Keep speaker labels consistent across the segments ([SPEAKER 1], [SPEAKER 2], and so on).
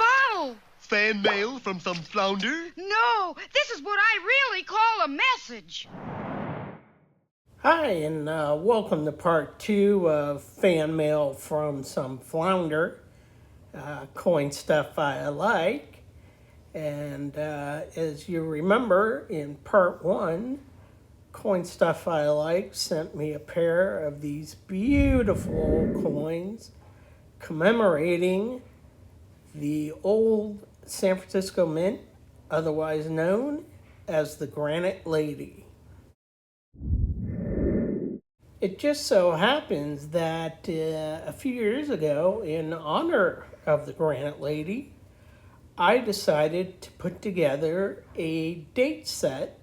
[SPEAKER 1] bottle.
[SPEAKER 2] Fan mail from some Flounder?
[SPEAKER 1] No, this is what I really call a message.
[SPEAKER 3] Hi, and welcome to part 2 of fan mail from some Flounder. Coin stuff I like. And as you remember, in part 1, Coin Stuff I Like sent me a pair of these beautiful coins commemorating the old San Francisco Mint, otherwise known as the Granite Lady. It just so happens that a few years ago, in honor of the Granite Lady, I decided to put together a date set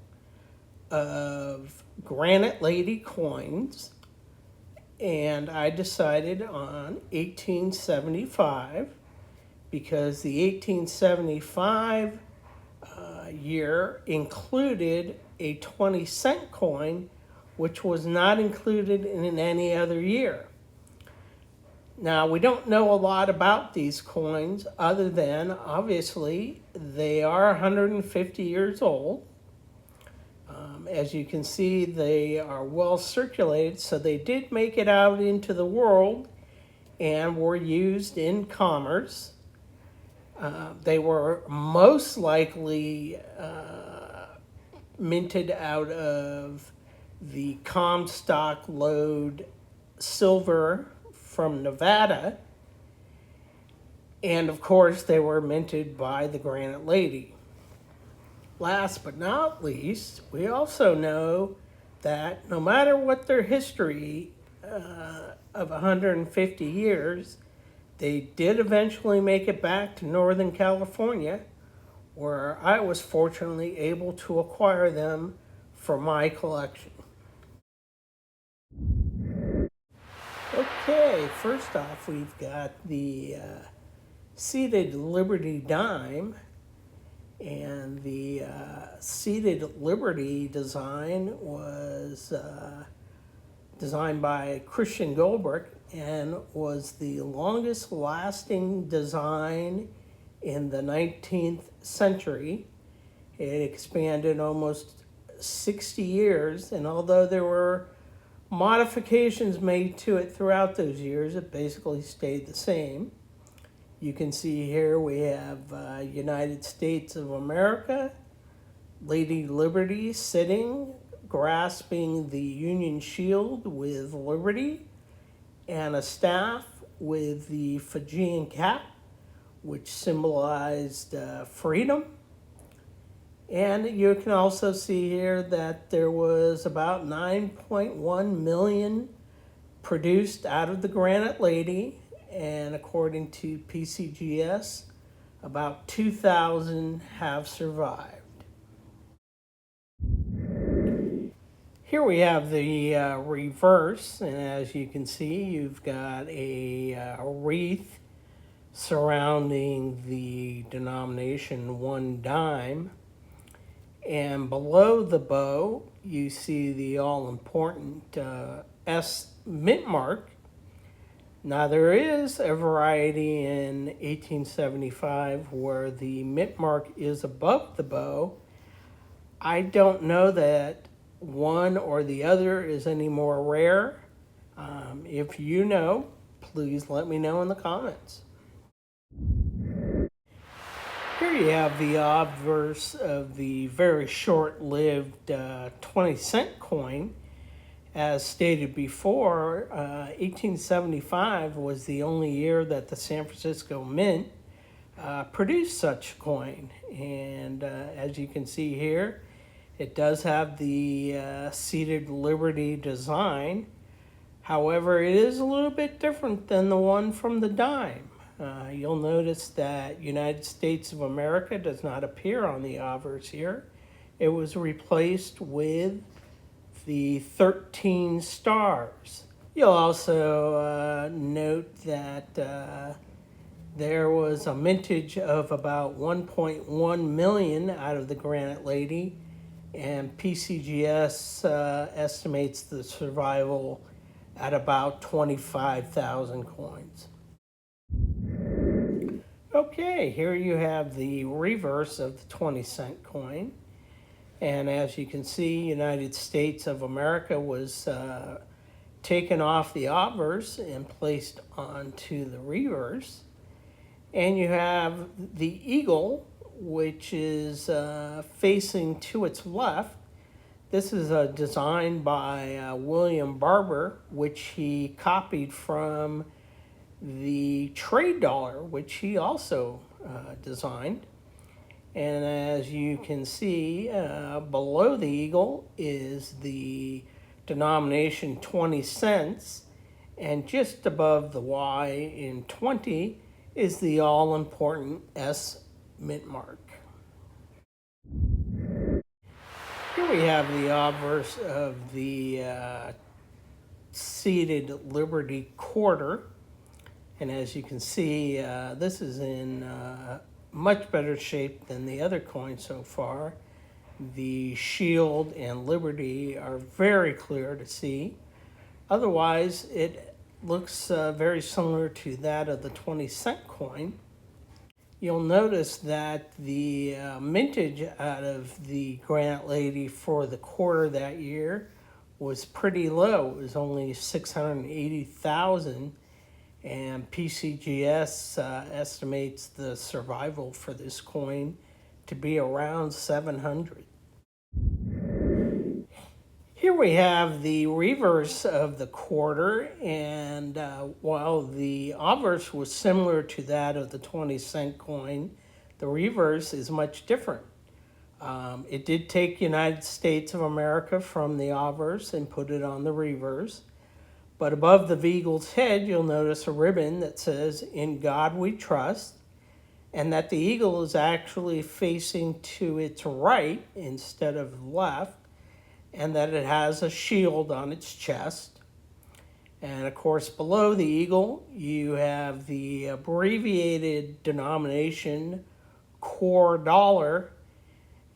[SPEAKER 3] of Granite Lady coins, and I decided on 1875 because the 1875 year included a 20-cent coin, which was not included in any other year. Now, we don't know a lot about these coins other than, obviously, they are 150 years old. As you can see, they are well circulated, so they did make it out into the world and were used in commerce. They were most likely minted out of the Comstock lode silver from Nevada, and of course they were minted by the Granite Lady. Last but not least, we also know that no matter what their history of 150 years, they did eventually make it back to Northern California, where I was fortunately able to acquire them for my collection. Okay, first off, we've got the seated Liberty dime, and the seated Liberty design was designed by Christian Goldberg and was the longest lasting design in the 19th century. It expanded almost 60 years, and although there were modifications made to it throughout those years, it basically stayed the same. You can see here we have United States of America, Lady Liberty sitting, grasping the Union shield with Liberty, and a staff with the Fijian cap, which symbolized freedom. And you can also see here that there was about 9.1 million produced out of the Granite Lady, and according to PCGS, about 2,000 have survived. Here we have the reverse, and as you can see, you've got a wreath surrounding the denomination 1 dime. And below the bow, you see the all-important S mint mark. Now, there is a variety in 1875 where the mint mark is above the bow. I don't know that one or the other is any more rare. If you know, please let me know in the comments. Here you have the obverse of the very short-lived 20-cent coin. As stated before, 1875 was the only year that the San Francisco Mint produced such a coin. And as you can see here, it does have the seated Liberty design. However, it is a little bit different than the one from the dime. You'll notice that United States of America does not appear on the obverse here. It was replaced with the 13 stars. You'll also note that there was a mintage of about 1.1 million out of the Granite Lady, and PCGS estimates the survival at about 25,000 coins. Okay, here you have the reverse of the 20-cent coin. And as you can see, United States of America was taken off the obverse and placed onto the reverse. And you have the eagle, which is facing to its left. This is a design by William Barber, which he copied from the trade dollar, which he also designed. And as you can see, below the eagle is the denomination 20 cents, and just above the Y in 20 is the all-important S mint mark. Here we have the obverse of the seated Liberty quarter. And as you can see, this is in much better shape than the other coins so far. The shield and Liberty are very clear to see. Otherwise, it looks very similar to that of the 20-cent coin. You'll notice that the mintage out of the Granite Lady for the quarter that year was pretty low. It was only 680,000, and PCGS estimates the survival for this coin to be around 700. Here we have the reverse of the quarter, and while the obverse was similar to that of the 20-cent coin, the reverse is much different. It did take United States of America from the obverse and put it on the reverse. But above the eagle's head, you'll notice a ribbon that says, "In God We Trust," and that the eagle is actually facing to its right instead of left, and that it has a shield on its chest. And of course, below the eagle, you have the abbreviated denomination core dollar,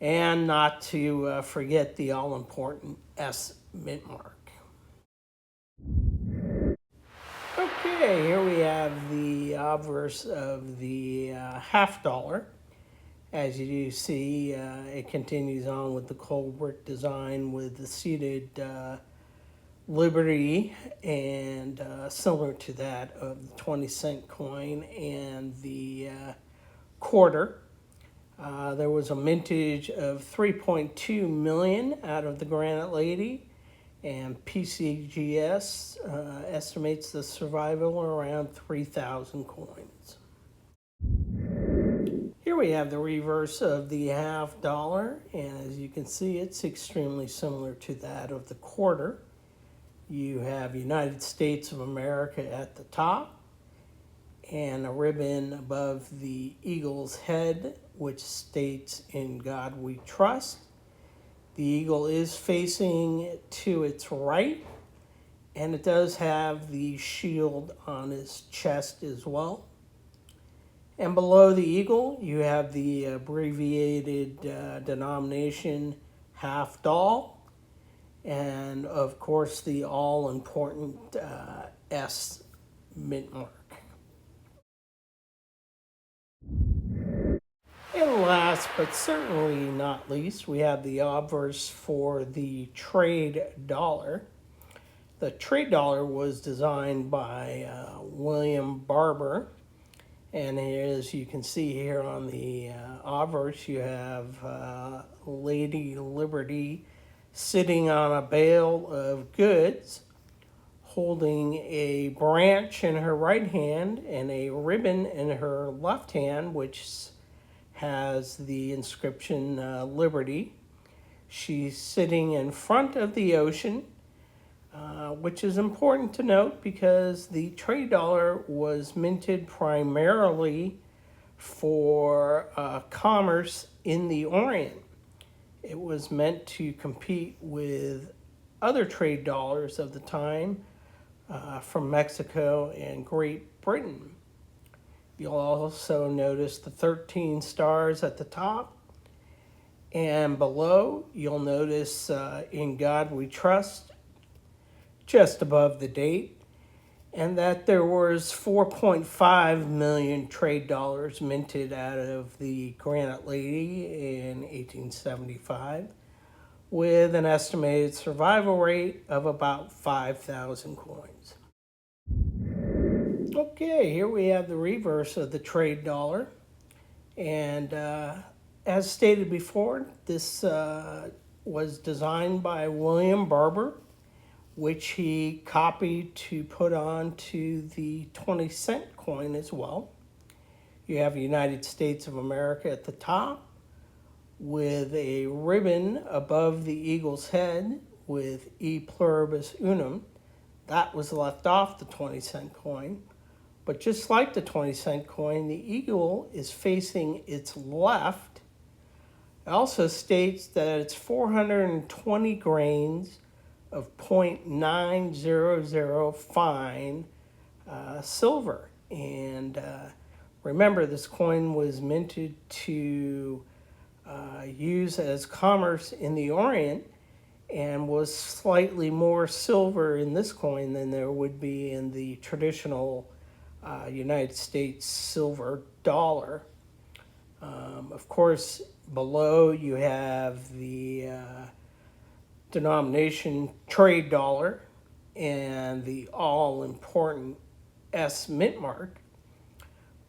[SPEAKER 3] and not to forget the all-important S mint mark. Okay, here we have the obverse of the half dollar. As you see, it continues on with the cold brick design with the seated Liberty, and similar to that of the 20-cent coin and the quarter. There was a mintage of 3.2 million out of the Granite Lady, and PCGS estimates the survival around 3,000 coins. Here we have the reverse of the half dollar, and as you can see, it's extremely similar to that of the quarter. You have United States of America at the top, and a ribbon above the eagle's head, which states, "In God We Trust." The eagle is facing to its right, and it does have the shield on its chest as well. And below the eagle, you have the abbreviated denomination half doll, and of course the all-important S mint mark. And last but certainly not least, we have the obverse for the trade dollar. The trade dollar was designed by William Barber. And as you can see here on the obverse, you have Lady Liberty sitting on a bale of goods, holding a branch in her right hand and a ribbon in her left hand, which has the inscription Liberty. She's sitting in front of the ocean, which is important to note because the trade dollar was minted primarily for commerce in the Orient. It was meant to compete with other trade dollars of the time from Mexico and Great Britain. You'll also notice the 13 stars at the top, and below you'll notice "In God We Trust" just above the date. and that there was 4.5 million trade dollars minted out of the Granite Lady in 1875, with an estimated survival rate of about 5,000 coins. Okay, here we have the reverse of the trade dollar. And as stated before, this was designed by William Barber, which he copied to put onto the 20-cent coin as well. You have United States of America at the top with a ribbon above the eagle's head with E pluribus unum. That was left off the 20-cent coin. But just like the 20-cent coin, the eagle is facing its left. It also states that it's 420 grains of 0.900 fine silver. And remember, this coin was minted to use as commerce in the Orient, and was slightly more silver in this coin than there would be in the traditional United States silver dollar. Of course, below you have the denomination trade dollar and the all-important S mint mark.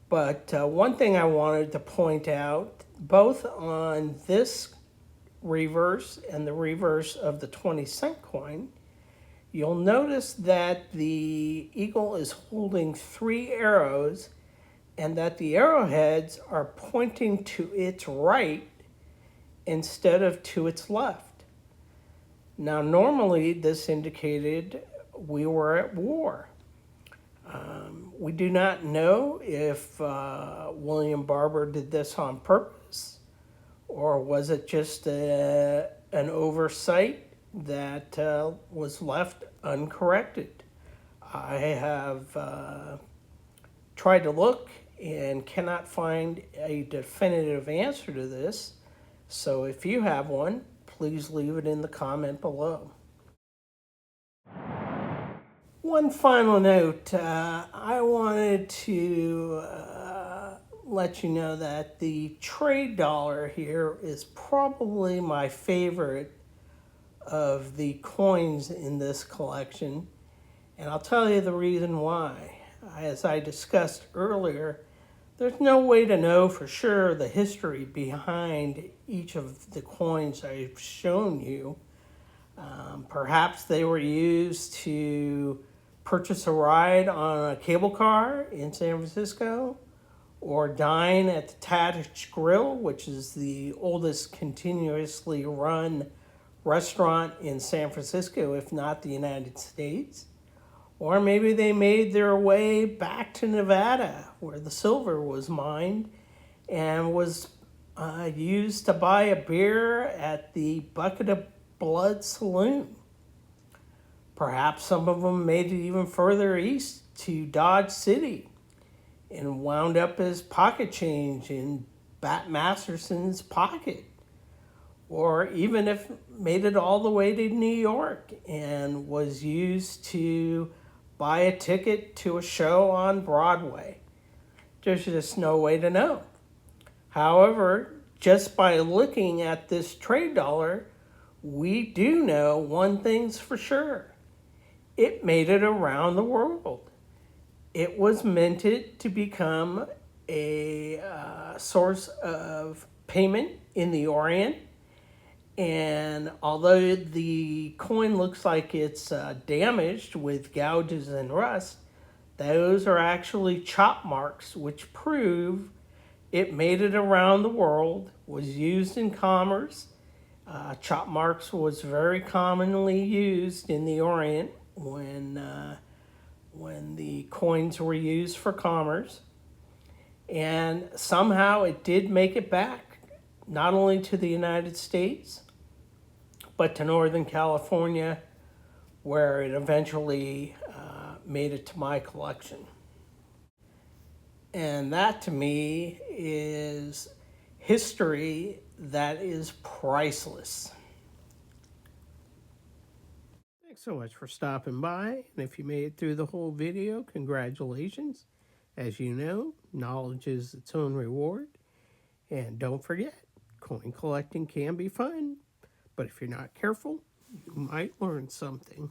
[SPEAKER 3] But one thing I wanted to point out, both on this reverse and the reverse of the 20-cent coin, you'll notice that the eagle is holding 3 arrows and that the arrowheads are pointing to its right instead of to its left. Now, normally this indicated we were at war. We do not know if William Barber did this on purpose, or was it just an oversight that was left uncorrected. I have tried to look and cannot find a definitive answer to this, so if you have one, please leave it in the comment below. One final note, I wanted to let you know that the trade dollar here is probably my favorite of the coins in this collection, and I'll tell you the reason why. As I discussed earlier, there's no way to know for sure the history behind each of the coins I've shown you. Perhaps they were used to purchase a ride on a cable car in San Francisco, or dine at the Tattich Grill, which is the oldest continuously run restaurant in San Francisco, if not the United States. Or maybe they made their way back to Nevada, where the silver was mined and was used to buy a beer at the Bucket of Blood Saloon. Perhaps some of them made it even further east to Dodge City and wound up as pocket change in Bat Masterson's pocket. Or even if made it all the way to New York and was used to buy a ticket to a show on Broadway. There's just no way to know. However, just by looking at this trade dollar, we do know one thing's for sure. It made it around the world. It was minted to become a source of payment in the Orient. And although the coin looks like it's damaged with gouges and rust, those are actually chop marks which prove it made it around the world, was used in commerce. Chop marks was very commonly used in the Orient when the coins were used for commerce. And somehow it did make it back, not only to the United States, but to Northern California, where it eventually made it to my collection. And that, to me, is history that is priceless. Thanks so much for stopping by. And if you made it through the whole video, congratulations. As you know, knowledge is its own reward. And don't forget, coin collecting can be fun. But if you're not careful, you might learn something.